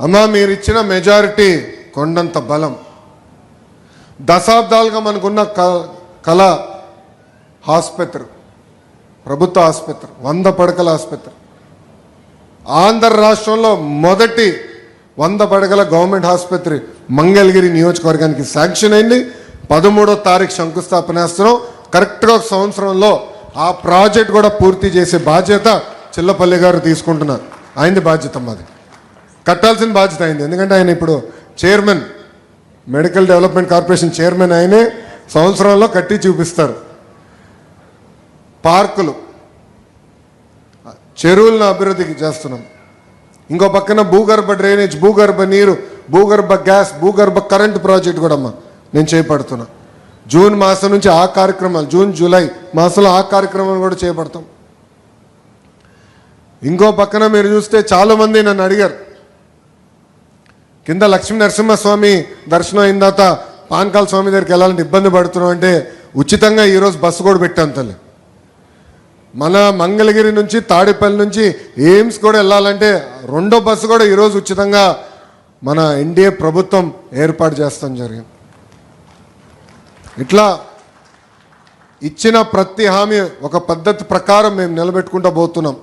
అమ్మా మీరు ఇచ్చిన మెజారిటీ కొండంత బలం. దశాబ్దాలుగా మనకున్న కళ ఆసుపత్రి, ప్రభుత్వ ఆసుపత్రి, 100 పడకల ఆసుపత్రి. ఆంధ్ర రాష్ట్రంలో మొదటి 100 పడకల గవర్నమెంట్ ఆసుపత్రి మంగళగిరి నియోజకవర్గానికి శాంక్షన్ అయింది. 13వ తారీఖు శంకుస్థాపన చేస్తున్నాం. కరెక్ట్గా ఒక సంవత్సరంలో ఆ ప్రాజెక్ట్ కూడా పూర్తి చేసే బాధ్యత చిల్లపల్లి గారు తీసుకుంటున్నారు. ఆయనది బాధ్యత, మాది కట్టాల్సిన బాధ్యత అయింది. ఎందుకంటే ఆయన ఇప్పుడు chairman, medical development corporation chairman, ఆయనే సంవత్సరంలో కట్టి చూపిస్తారు. పార్కులు, చెరువులను అభివృద్ధికి చేస్తున్నాం. ఇంకో పక్కన భూగర్భ డ్రైనేజ్, భూగర్భ నీరు, భూగర్భ గ్యాస్, భూగర్భ కరెంటు ప్రాజెక్ట్ కూడా అమ్మా నేను చేపడుతున్నా. జూన్ మాసం నుంచి ఆ కార్యక్రమాలు, జూన్ జూలై మాసంలో ఆ కార్యక్రమాలు కూడా చేపడతాం. ఇంకో పక్కన మీరు చూస్తే చాలామంది నన్ను అడిగారు, కింద లక్ష్మీ నరసింహస్వామి దర్శనం అయిన తర్వాత పానకాల స్వామి దగ్గరికి వెళ్ళాలంటే ఇబ్బంది పడుతున్నాం అంటే ఉచితంగా ఈరోజు బస్సు కూడా పెట్టాం తల్లి. మన మంగళగిరి నుంచి తాడేపల్లి నుంచి ఎయిమ్స్ కూడా వెళ్ళాలంటే 2వ బస్సు కూడా ఈరోజు ఉచితంగా మన ఎన్డీఏ ప్రభుత్వం ఏర్పాటు చేస్తాం జరిగింది. ఇట్లా ఇచ్చిన ప్రతి హామీ ఒక పద్ధతి ప్రకారం మేము నిలబెట్టుకుంటూ పోతున్నాం.